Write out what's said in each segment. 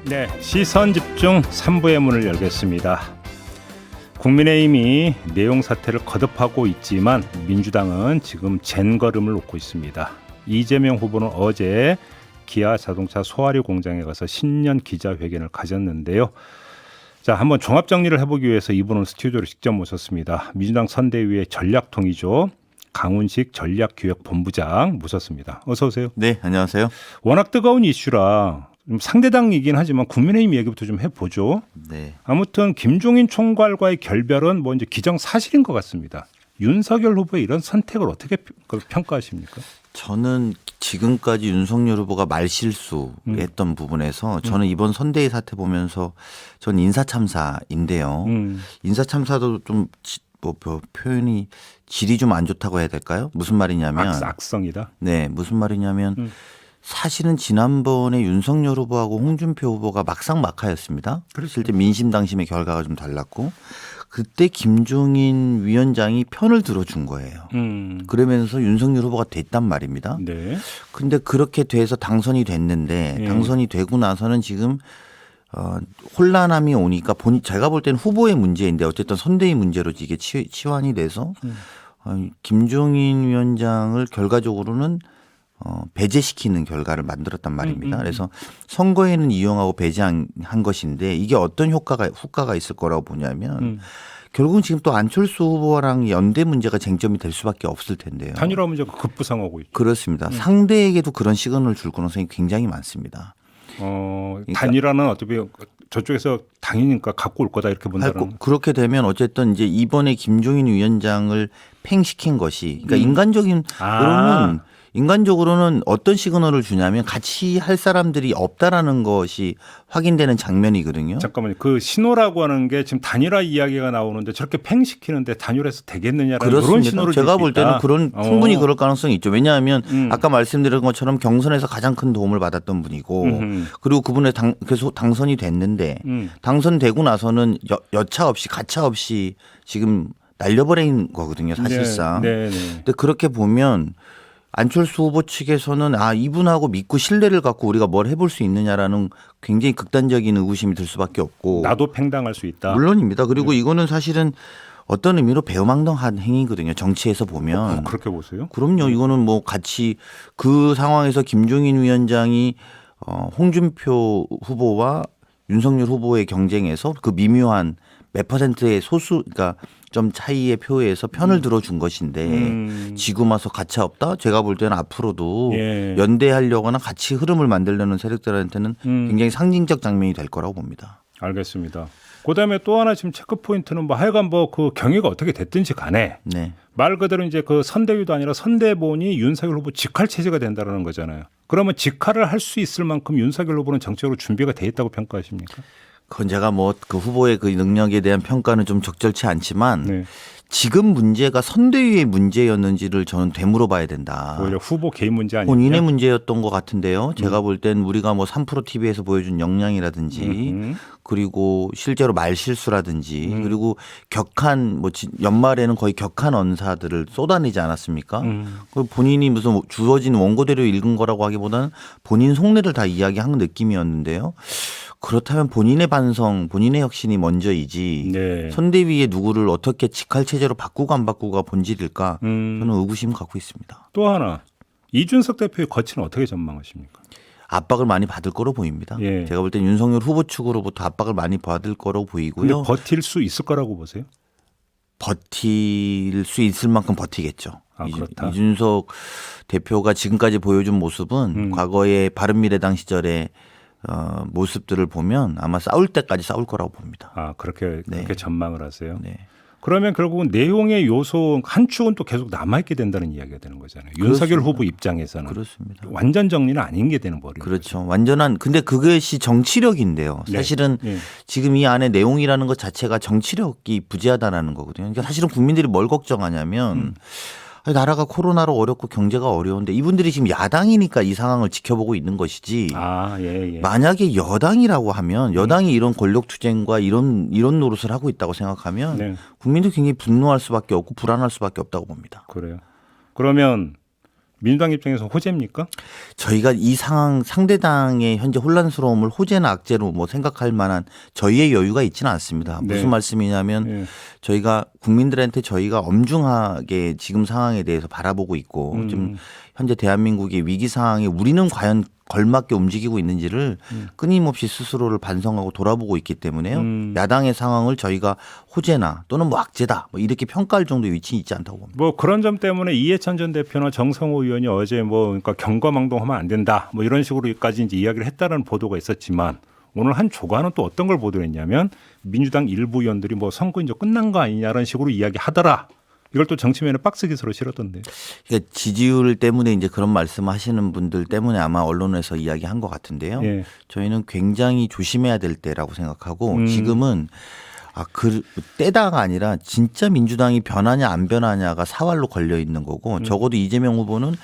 네, 시선 집중 3부의 문을 열겠습니다. 국민의힘이 내용 사퇴를 거듭하고 있지만 민주당은 지금 젠걸음을 놓고 있습니다. 이재명 후보는 어제 기아 자동차 소화류 공장에 가서 신년 기자회견을 가졌는데요. 자, 한번 종합 정리를 해보기 위해서 이분을 스튜디오로 직접 모셨습니다. 민주당 선대위의 전략통이죠. 강훈식 전략기획본부장 모셨습니다. 어서 오세요. 네, 안녕하세요. 워낙 뜨거운 이슈라 상대당이긴 하지만 국민의힘 얘기부터 좀 해보죠. 네. 아무튼 김종인 총괄과의 결별은 뭐 이제 기정사실인 것 같습니다. 윤석열 후보의 이런 선택을 어떻게 평가하십니까? 저는 지금까지 윤석열 후보가 말실수했던 부분에서 저는 이번 선대위 사태 보면서 전 인사참사인데요. 인사참사도 좀 뭐 표현이 질이 좀 안 좋다고 해야 될까요? 무슨 말이냐면 악성이다. 네, 무슨 말이냐면 사실은 지난번에 윤석열 후보하고 홍준표 후보가 막상막하였습니다. 실제 민심 당심의 결과가 좀 달랐고 그때 김종인 위원장이 편을 들어준 거예요. 그러면서 윤석열 후보가 됐단 말입니다. 네. 근데 그렇게 돼서 당선이 됐는데 당선이 되고 나서는 지금 혼란함이 오니까 제가 볼 때는 후보의 문제인데 어쨌든 선대위 문제로 이게 치환이 돼서 김종인 위원장을 결과적으로는 배제시키는 결과를 만들었단 말입니다. 그래서 선거에는 이용하고 배제한 것인데 이게 어떤 효과가 있을 거라고 보냐면 결국은 지금 또 안철수 후보랑 연대 문제가 쟁점이 될 수밖에 없을 텐데요. 단일화 문제가 급부상하고 있죠. 그렇습니다. 상대에게도 그런 시그널을 줄 가능성이 굉장히 많습니다. 단일화는 어차피 저쪽에서 당이니까 갖고 올 거다 이렇게 본다는. 그렇게 되면 어쨌든 이제 이번에 김종인 위원장을 팽시킨 것이 그러니까 인간적으로는 어떤 시그널을 주냐면 같이 할 사람들이 없다라는 것이 확인되는 장면이거든요. 잠깐만요. 그 신호라고 하는 게 지금 단일화 이야기가 나오는데 저렇게 팽시키는데 단일화해서 되겠느냐라는 그렇습니다. 그런 신호를 제가 볼 때는 충분히 그럴 가능성이 있죠. 왜냐하면 아까 말씀드린 것처럼 경선에서 가장 큰 도움을 받았던 분이고 그리고 그분의 계속 당선이 됐는데 당선되고 나서는 여차 없이 가차 없이 지금 날려버린 거거든요. 사실상. 네. 근데 그렇게 보면 안철수 후보 측에서는 이분하고 믿고 신뢰를 갖고 우리가 뭘 해볼 수 있느냐라는 굉장히 극단적인 의구심이 들 수밖에 없고. 나도 팽당할 수 있다. 물론입니다. 그리고 이거는 사실은 어떤 의미로 배우망덕한 행위거든요. 정치에서 보면. 그렇게 보세요? 그럼요. 이거는 뭐 같이 그 상황에서 김종인 위원장이 홍준표 후보와 윤석열 후보의 경쟁에서 그 미묘한 몇 퍼센트의 그러니까 좀 차이의 표에서 편을 들어준 것인데 지금 와서 가차 없다? 제가 볼 때는 앞으로도 연대하려거나 같이 흐름을 만들려는 세력들한테는 굉장히 상징적 장면이 될 거라고 봅니다. 알겠습니다. 그다음에 또 하나 지금 체크 포인트는 뭐 하여간 뭐 그 경위가 어떻게 됐든지 간에 말 그대로 이제 그 선대위도 아니라 선대본이 윤석열 후보 직할 체제가 된다는 거잖아요. 그러면 직할을 할 수 있을 만큼 윤석열 후보는 정책으로 준비가 돼 있다고 평가하십니까? 그건 제가 뭐 그 후보의 그 능력에 대한 평가는 좀 적절치 않지만 지금 문제가 선대위의 문제였는지를 저는 되물어봐야 된다. 오히려 후보 개인 문제 아니에요? 본인의 문제였던 것 같은데요. 제가 볼 땐 우리가 뭐 3프로 TV에서 보여준 역량이라든지 그리고 실제로 말실수라든지 그리고 격한 뭐 연말에는 거의 격한 언사들을 쏟아내지 않았습니까? 본인이 무슨 주어진 원고대로 읽은 거라고 하기보다는 본인 속내를 다 이야기한 느낌이었는데요. 그렇다면 본인의 반성, 본인의 혁신이 먼저이지 선대위에 누구를 어떻게 직할 체제로 바꾸고 안 바꾸고가 본질일까 저는 의구심 갖고 있습니다. 또 하나 이준석 대표의 거취는 어떻게 전망하십니까? 압박을 많이 받을 거로 보입니다. 제가 볼 땐 윤석열 후보 측으로부터 압박을 많이 받을 거로 보이고요. 근데 버틸 수 있을 거라고 보세요? 버틸 수 있을 만큼 버티겠죠. 그렇다. 이준석 대표가 지금까지 보여준 모습은 과거의 바른미래당 시절에 모습들을 보면 아마 싸울 때까지 싸울 거라고 봅니다. 그렇게 전망을 하세요? 그러면 결국은 내용의 요소 한 축은 또 계속 남아있게 된다는 이야기가 되는 거잖아요. 그렇습니다. 윤석열 후보 입장에서는. 그렇습니다. 완전 정리는 아닌 게 되는 버리죠. 그렇죠. 근데 그것이 정치력인데요. 사실은 지금 이 안에 내용이라는 것 자체가 정치력이 부재하다는 거거든요. 그러니까 사실은 국민들이 뭘 걱정하냐면 나라가 코로나로 어렵고 경제가 어려운데 이분들이 지금 야당이니까 이 상황을 지켜보고 있는 것이지. 만약에 여당이라고 하면 여당이 이런 권력투쟁과 이런 노릇을 하고 있다고 생각하면 국민들 굉장히 분노할 수밖에 없고 불안할 수밖에 없다고 봅니다. 그래요. 그러면 민주당 입장에서 호재입니까? 저희가 이 상황 상대당의 현재 혼란스러움을 호재나 악재로 뭐 생각할 만한 저희의 여유가 있지는 않습니다. 네. 무슨 말씀이냐면 네. 저희가 국민들한테 저희가 엄중하게 지금 상황에 대해서 바라보고 있고 좀 현재 대한민국의 위기 상황에 우리는 과연 걸맞게 움직이고 있는지를 끊임없이 스스로를 반성하고 돌아보고 있기 때문에요. 야당의 상황을 저희가 호재나 또는 뭐 악재다 뭐 이렇게 평가할 정도의 위치에 있지 않다고 봅니다. 뭐 그런 점 때문에 이해찬 전 대표나 정성호 의원이 어제 뭐 그러니까 경거망동하면 안 된다 뭐 이런 식으로까지 이제 이야기를 했다는 보도가 있었지만 오늘 한 조간은 또 어떤 걸 보도했냐면 민주당 일부 의원들이 뭐 선거 이제 끝난 거 아니냐라는 식으로 이야기하더라. 이걸 또 정치면에 박스 기사로 실었던데. 그러니까 지지율 때문에 이제 그런 말씀하시는 분들 때문에 아마 언론에서 이야기한 것 같은데요. 예. 저희는 굉장히 조심해야 될 때라고 생각하고 지금은 그 때다가 아니라 진짜 민주당이 변하냐 안 변하냐가 사활로 걸려 있는 거고 적어도 이재명 후보는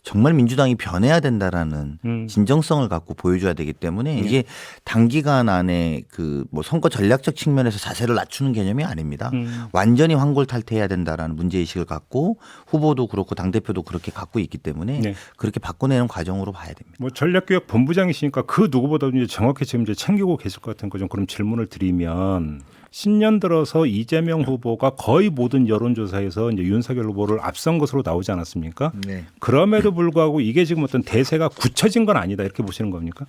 정말 민주당이 변해야 된다라는 진정성을 갖고 보여줘야 되기 때문에 이게 단기간 안에 그 뭐 선거 전략적 측면에서 자세를 낮추는 개념이 아닙니다. 완전히 환골탈태해야 된다라는 문제의식을 갖고 후보도 그렇고 당대표도 그렇게 갖고 있기 때문에 네. 그렇게 바꿔내는 과정으로 봐야 됩니다. 뭐 전략기획 본부장이시니까 그 누구보다도 이제 정확히 지금 이제 챙기고 계실 것 같은 거 좀 그럼 질문을 드리면 신년 들어서 이재명 후보가 거의 모든 여론조사에서 이제 윤석열 후보를 앞선 것으로 나오지 않았습니까? 네. 그럼에도 불구하고 이게 지금 어떤 대세가 굳혀진 건 아니다 이렇게 보시는 겁니까?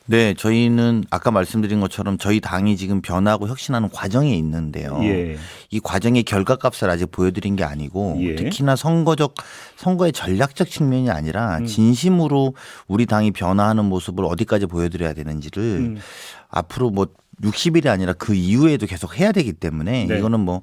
네, 저희는 아까 말씀드린 것처럼 저희 당이 지금 변하고 혁신하는 과정에 있는데요. 예. 이 과정의 결과값을 아직 보여드린 게 아니고 예. 특히나 선거의 전략적 측면이 아니라 진심으로 우리 당이 변화하는 모습을 어디까지 보여드려야 되는지를 앞으로 뭐 60일이 아니라 그 이후에도 계속 해야 되기 때문에 네. 이거는 뭐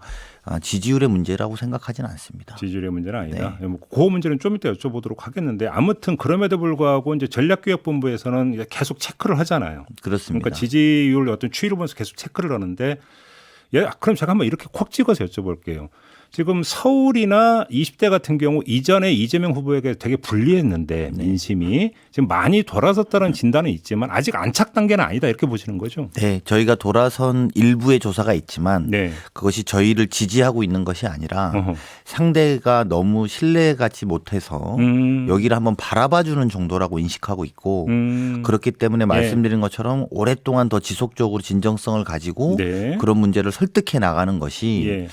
지지율의 문제라고 생각하지는 않습니다. 지지율의 문제는 아니다. 뭐 그 문제는 좀 이따 여쭤보도록 하겠는데 아무튼 그럼에도 불구하고 이제 전략기획본부에서는 이제 계속 체크를 하잖아요. 그렇습니다. 그러니까 지지율 어떤 추이를 보면서 계속 체크를 하는데 그럼 제가 한번 이렇게 콕 찍어서 여쭤볼게요. 지금 서울이나 20대 같은 경우 이전에 이재명 후보에게 되게 불리했는데 민심이 지금 많이 돌아섰다는 진단은 있지만 아직 안착 단계는 아니다 이렇게 보시는 거죠? 네, 저희가 돌아선 일부의 조사가 있지만 네. 그것이 저희를 지지하고 있는 것이 아니라 상대가 너무 신뢰가지 못해서 여기를 한번 바라봐주는 정도라고 인식하고 있고 그렇기 때문에 말씀드린 것처럼 오랫동안 더 지속적으로 진정성을 가지고 네. 그런 문제를 설득해 나가는 것이 예.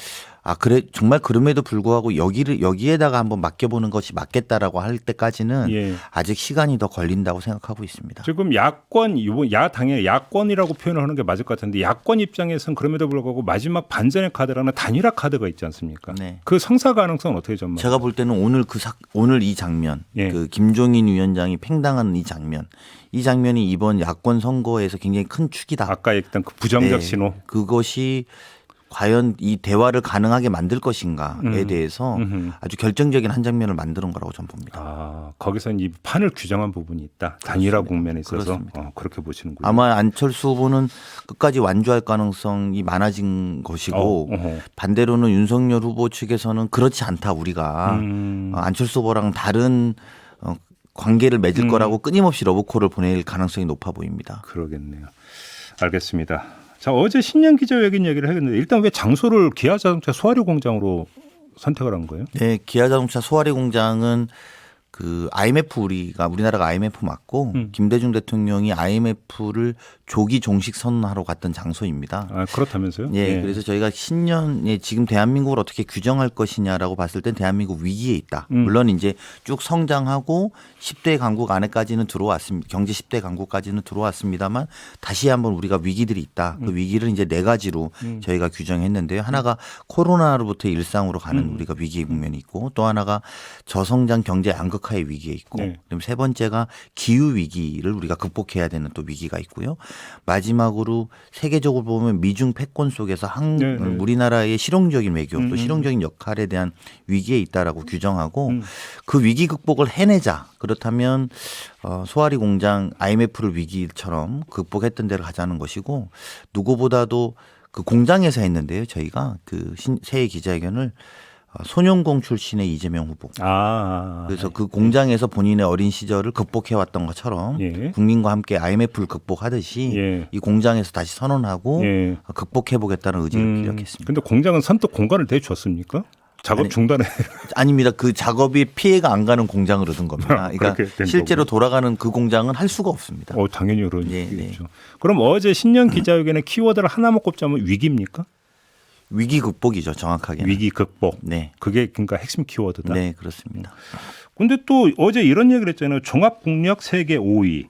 그래 정말 그럼에도 불구하고 여기에다가 한번 맡겨보는 것이 맞겠다라고 할 때까지는 예. 아직 시간이 더 걸린다고 생각하고 있습니다. 지금 야당의 야권이라고 표현을 하는 게 맞을 것 같은데 야권 입장에서는 그럼에도 불구하고 마지막 반전의 카드라는 단일화 카드가 있지 않습니까? 네. 그 성사 가능성은 어떻게 전망하세요? 제가 볼 때는 오늘 이 장면, 예. 그 김종인 위원장이 팽당하는 이 장면이 이번 야권 선거에서 굉장히 큰 축이다. 아까 얘기했던 그 부정적 네. 신호. 그것이 과연 이 대화를 가능하게 만들 것인가에 대해서 아주 결정적인 한 장면을 만드는 거라고 저는 봅니다. 거기서 이 판을 규정한 부분이 있다. 단일화 국면에 있어서 그렇습니다. 그렇게 보시는군요. 아마 안철수 후보는 끝까지 완주할 가능성이 많아진 것이고 반대로는 윤석열 후보 측에서는 그렇지 않다 우리가 안철수 후보랑 다른 관계를 맺을 거라고 끊임없이 러브콜을 보낼 가능성이 높아 보입니다. 그러겠네요. 알겠습니다. 자, 어제 신년 기자회견 얘기를 했는데 일단 왜 장소를 기아자동차 소화리 공장으로 선택을 한 거예요? 네, 기아자동차 소화리 공장은 우리나라가 IMF 맞고 김대중 대통령이 IMF를 조기 종식 선언하러 갔던 장소입니다. 그렇다면서요? 예, 그래서 저희가 신년에 지금 대한민국을 어떻게 규정할 것이냐라고 봤을 땐 대한민국 위기에 있다. 물론 이제 쭉 성장하고 10대 강국 안에까지는 들어왔습니다. 경제 10대 강국까지는 들어왔습니다만 다시 한번 우리가 위기들이 있다. 그 위기를 이제 네 가지로 저희가 규정했는데요. 하나가 코로나로부터 일상으로 가는 우리가 위기의 국면이 있고 또 하나가 저성장 경제 양극화의 위기에 있고 그다음에 세 번째가 기후 위기를 우리가 극복해야 되는 또 위기가 있고요. 마지막으로 세계적으로 보면 미중 패권 속에서 우리나라의 실용적인 외교 또 실용적인 역할에 대한 위기에 있다라고 규정하고 그 위기 극복을 해내자. 그렇다면 소화리 공장 IMF를 위기처럼 극복했던 데를 가자는 것이고 누구보다도 그 공장에서 했는데요. 저희가 그 새해 기자회견을 소년공 출신의 이재명 후보. 그래서 그 공장에서 본인의 어린 시절을 극복해왔던 것처럼 국민과 함께 IMF를 극복하듯이 이 공장에서 다시 선언하고 극복해보겠다는 의지를 기력했습니다. 그런데 공장은 선뜻 공간을 대줬습니까? 작업 중단해. 아닙니다. 그 작업이 피해가 안 가는 공장으로 든 겁니다. 그러니까 그렇게 된 실제로 돌아가는 그 공장은 할 수가 없습니다. 당연히 그런 네, 얘기겠죠. 그럼 어제 신년 기자회견의 키워드를 하나만 꼽자면 위기입니까? 위기 극복이죠, 정확하게는. 위기 극복. 네. 그게 그러니까 핵심 키워드다. 네, 그렇습니다. 근데 또 어제 이런 얘기를 했잖아요. 종합국력 세계 5위.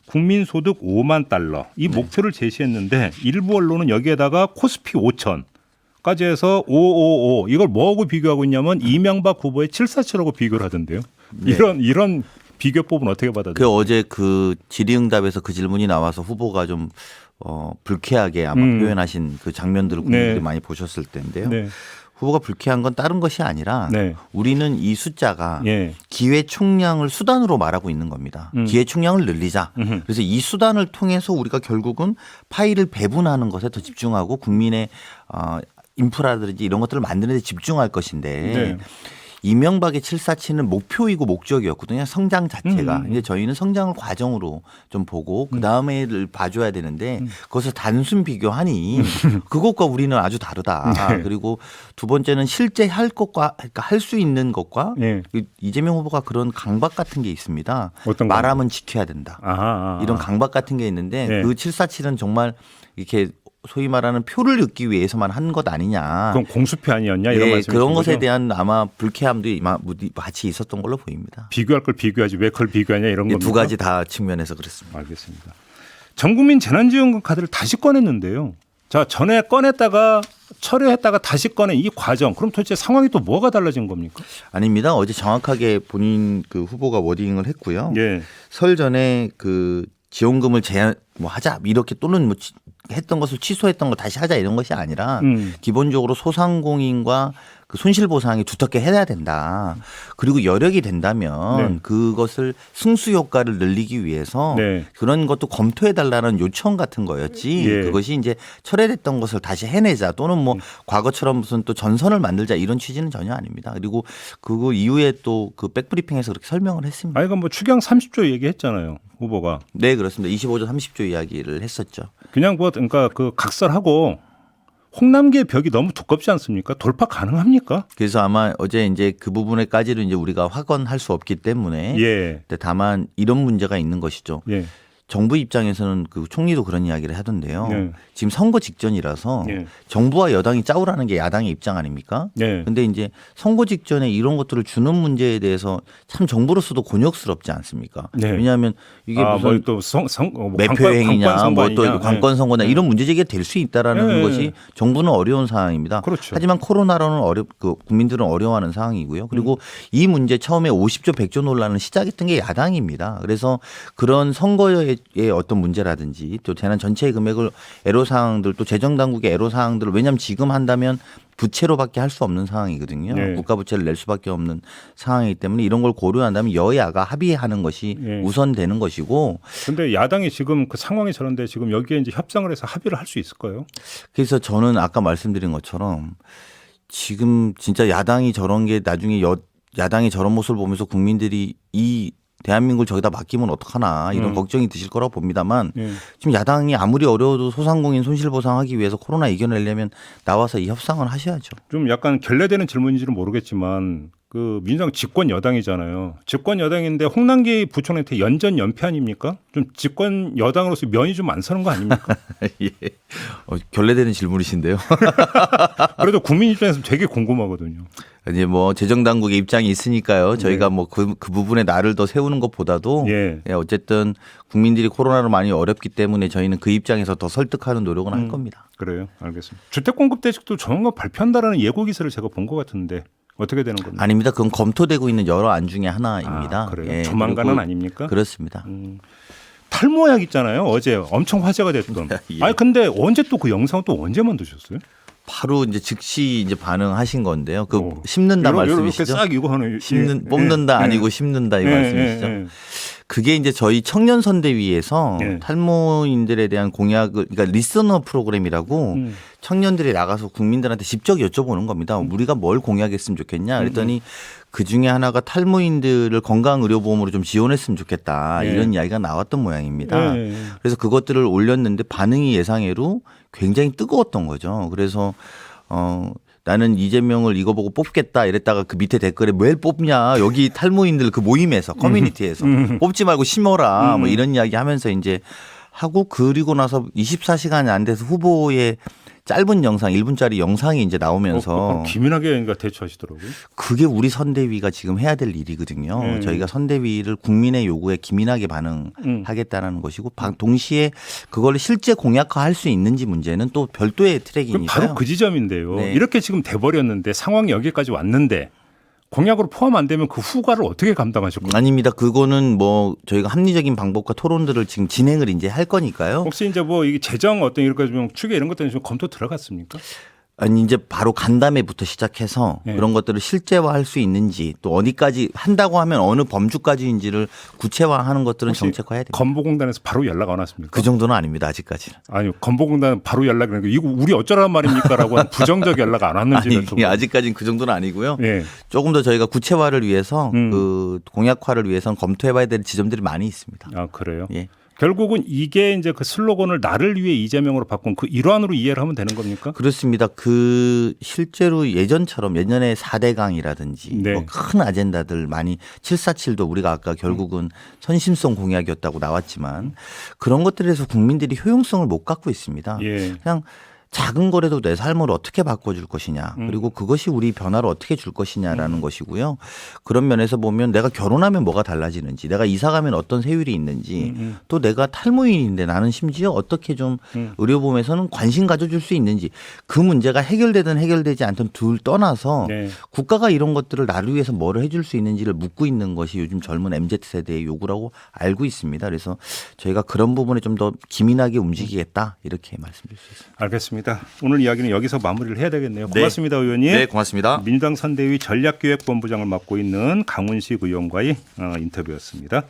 국민소득 5만 달러. 이 목표를 제시했는데 일부 언론은 여기에다가 코스피 5천까지 해서 555 이걸 뭐하고 비교하고 있냐면 이명박 후보의 747하고 비교를 하던데요. 네. 이런 비교법은 어떻게 받아들여요? 그 어제 그 질의응답에서 그 질문이 나와서 후보가 좀 불쾌하게 아마 표현하신 그 장면들을 국민들이 네. 많이 보셨을 텐데요. 네. 후보가 불쾌한 건 다른 것이 아니라 네. 우리는 이 숫자가 예. 기회 총량을 수단으로 말하고 있는 겁니다. 기회 총량을 늘리자. 그래서 이 수단을 통해서 우리가 결국은 파일을 배분하는 것에 더 집중하고 국민의 인프라든지 이런 것들을 만드는 데 집중할 것인데 네. 이명박의 747은 목표이고 목적이었거든요. 성장 자체가. 이제 저희는 성장을 과정으로 좀 보고 그 다음에를 봐줘야 되는데 그것을 단순 비교하니 그것과 우리는 아주 다르다. 네. 그리고 두 번째는 실제 할 것과 그러니까 할 수 있는 것과 예. 이재명 후보가 그런 강박 같은 게 있습니다. 어떤 말하면 지켜야 된다. 이런 강박 같은 게 있는데 네. 그 747은 정말 이렇게 소위 말하는 표를 얻기 위해서만 한 것 아니냐. 그건 공수표 아니었냐 이런 말씀이신 그런 것에 거죠? 대한 아마 불쾌함도 같이 있었던 걸로 보입니다. 비교할 걸 비교하지 왜 그걸 비교하냐 이런 겁니까? 두 가지 다 측면에서 그렇습니다. 알겠습니다. 전국민 재난지원금 카드를 다시 꺼냈는데요. 자, 전에 꺼냈다가 철회했다가 다시 꺼낸 이 과정. 그럼 도대체 상황이 또 뭐가 달라진 겁니까? 아닙니다. 어제 정확하게 본인 그 후보가 워딩을 했고요. 예. 설 전에 그 지원금을 하자 이렇게 또는 했던 것을 취소했던 거 다시 하자 이런 것이 아니라 기본적으로 소상공인과 그 손실보상이 두텁게 해야 된다. 그리고 여력이 된다면 네. 그것을 승수 효과를 늘리기 위해서 네. 그런 것도 검토해달라는 요청 같은 거였지. 예. 그것이 이제 철회됐던 것을 다시 해내자 또는 뭐 과거처럼 무슨 또 전선을 만들자 이런 취지는 전혀 아닙니다. 그리고 그거 이후에 또 그 백브리핑에서 그렇게 설명을 했습니다. 아니, 뭐 추경 30조 얘기했잖아요. 후보가. 네, 그렇습니다. 25조 30조 이야기를 했었죠. 그냥 그러니까 그 각설하고 홍남기의 벽이 너무 두껍지 않습니까? 돌파 가능합니까? 그래서 아마 어제 이제 그 부분에까지는 이제 우리가 확언할 수 없기 때문에 예. 근데 다만 이런 문제가 있는 것이죠. 예. 정부 입장에서는 그 총리도 그런 이야기를 하던데요. 네. 지금 선거 직전이라서 네. 정부와 여당이 짜오라는 게 야당의 입장 아닙니까? 네. 근데 이제 선거 직전에 이런 것들을 주는 문제에 대해서 참 정부로서도 곤욕스럽지 않습니까? 네. 왜냐하면 이게 무슨 또 매표 행위냐, 뭐 또 관건 선거냐 네. 이런 문제 제기가 될 수 있다라는 네. 것이 정부는 어려운 상황입니다. 그렇죠. 하지만 코로나로는 국민들은 어려워하는 상황이고요. 그리고 이 문제 처음에 50조 100조 논란을 시작했던 게 야당입니다. 그래서 그런 선거의 어떤 문제라든지 또 재난 전체의 금액을 애로사항들 또 재정당국의 애로사항들을 왜냐하면 지금 한다면 부채로밖에 할 수 없는 상황이거든요. 네. 국가 부채를 낼 수밖에 없는 상황이기 때문에 이런 걸 고려한다면 여야가 합의하는 것이 네. 우선되는 것이고 근데 야당이 지금 그 상황이 저런데 지금 여기에 이제 협상을 해서 합의를 할 수 있을까요? 그래서 저는 아까 말씀드린 것처럼 지금 진짜 야당이 저런 게 나중에 야당이 저런 모습을 보면서 국민들이 이 대한민국을 저기다 맡기면 어떡하나 이런 걱정이 드실 거라고 봅니다만 지금 야당이 아무리 어려워도 소상공인 손실보상하기 위해서 코로나 이겨내려면 나와서 이 협상을 하셔야죠. 좀 약간 결례되는 질문인지는 모르겠지만 그 민주당 집권 여당이잖아요. 집권 여당인데 홍남기 부총리한테 연전 연패 아닙니까? 좀 집권 여당으로서 면이 좀 안 서는 거 아닙니까? 예. 결례되는 질문이신데요. 그래도 국민 입장에서 되게 궁금하거든요. 이제 뭐 재정당국의 입장이 있으니까요. 저희가 뭐 그 부분에 나를 더 세우는 것보다도 예. 어쨌든 국민들이 코로나로 많이 어렵기 때문에 저희는 그 입장에서 더 설득하는 노력은 할 겁니다. 그래요. 알겠습니다. 주택공급 대책도 조만간 발표한다라는 예고 기사를 제가 본 것 같은데 어떻게 되는 겁니까? 아닙니다. 그건 검토되고 있는 여러 안 중에 하나입니다. 그래요? 조만간은 아닙니까? 그렇습니다. 탈모약 있잖아요. 어제 엄청 화제가 됐던. 예. 아니 근데 언제 또 그 영상 또 언제 만드셨어요? 바로 이제 즉시 이제 반응하신 건데요. 그 심는다 말씀이시죠? 이렇게 싹 이거 하는 뽑는다 아니고 심는다 이 말씀이시죠? 그게 이제 저희 청년 선대위에서 탈모인들에 대한 공약을 그러니까 리서너 프로그램이라고 청년들이 나가서 국민들한테 직접 여쭤보는 겁니다. 우리가 뭘 공약했으면 좋겠냐 그랬더니 그 중에 하나가 탈모인들을 건강의료보험으로 좀 지원했으면 좋겠다 이런 이야기가 나왔던 모양입니다. 그래서 그것들을 올렸는데 반응이 예상외로 굉장히 뜨거웠던 거죠. 그래서 나는 이재명을 이거 보고 뽑겠다 이랬다가 그 밑에 댓글에 왜 뽑냐 여기 탈모인들 그 모임에서 커뮤니티에서 뽑지 말고 심어라 뭐 이런 이야기 하면서 이제 하고 그리고 나서 24시간이 안 돼서 후보의 짧은 영상 1분짜리 영상이 이제 나오면서 기민하게 그러니까 대처하시더라고요. 그게 우리 선대위가 지금 해야 될 일이거든요. 저희가 선대위를 국민의 요구에 기민하게 반응하겠다는 것이고 동시에 그걸 실제 공약화할 수 있는지 문제는 또 별도의 그럼 트랙이니까요. 바로 그 지점인데요. 네. 이렇게 지금 돼버렸는데 상황이 여기까지 왔는데 공약으로 포함 안 되면 그 후과를 어떻게 감당하실 겁니까? 아닙니다. 그거는 뭐 저희가 합리적인 방법과 토론들을 지금 진행을 이제 할 거니까요. 혹시 이제 뭐 이게 재정 어떤 이런 좀 추계 이런 것들은 좀 검토 들어갔습니까? 아니 이제 바로 간담회부터 시작해서 네. 그런 것들을 실제화할 수 있는지 또 어디까지 한다고 하면 어느 범주까지인지를 구체화하는 것들은 정책화해야 됩니다. 건보공단에서 바로 연락 안 왔습니까? 그 정도는 아닙니다. 아직까지는. 아니 건보공단 바로 연락이 그러니까 이거 우리 어쩌라는 말입니까라고 한 부정적 연락 안 왔는지는 좀. 아니, 아직까지는 그 정도는 아니고요. 예. 조금 더 저희가 구체화를 위해서 그 공약화를 위해서는 검토해봐야 될 지점들이 많이 있습니다. 아 그래요? 예. 결국은 이게 이제 그 슬로건을 나를 위해 이재명으로 바꾼 그 일환으로 이해를 하면 되는 겁니까? 그렇습니다. 그 실제로 예전처럼 예전에 4대강이라든지 네. 뭐 큰 아젠다들 많이 747도 우리가 아까 결국은 선심성 공약이었다고 나왔지만 그런 것들에서 국민들이 효용성을 못 갖고 있습니다. 예. 그냥 작은 거라도 내 삶을 어떻게 바꿔줄 것이냐 그리고 그것이 우리 변화를 어떻게 줄 것이냐라는 것이고요. 그런 면에서 보면 내가 결혼하면 뭐가 달라지는지 내가 이사 가면 어떤 세율이 있는지 또 내가 탈모인인데 나는 심지어 어떻게 좀 의료보험에서는 관심 가져줄 수 있는지 그 문제가 해결되든 해결되지 않든 둘 떠나서 네. 국가가 이런 것들을 나를 위해서 뭐를 해줄 수 있는지를 묻고 있는 것이 요즘 젊은 MZ세대의 요구라고 알고 있습니다. 그래서 저희가 그런 부분에 좀 더 기민하게 움직이겠다 이렇게 말씀드릴 수 있습니다. 알겠습니다. 오늘 이야기는 여기서 마무리를 해야 되겠네요. 고맙습니다, 의원님. 네, 고맙습니다. 민주당 선대위 전략기획본부장을 맡고 있는 강훈식 의원과의 인터뷰였습니다.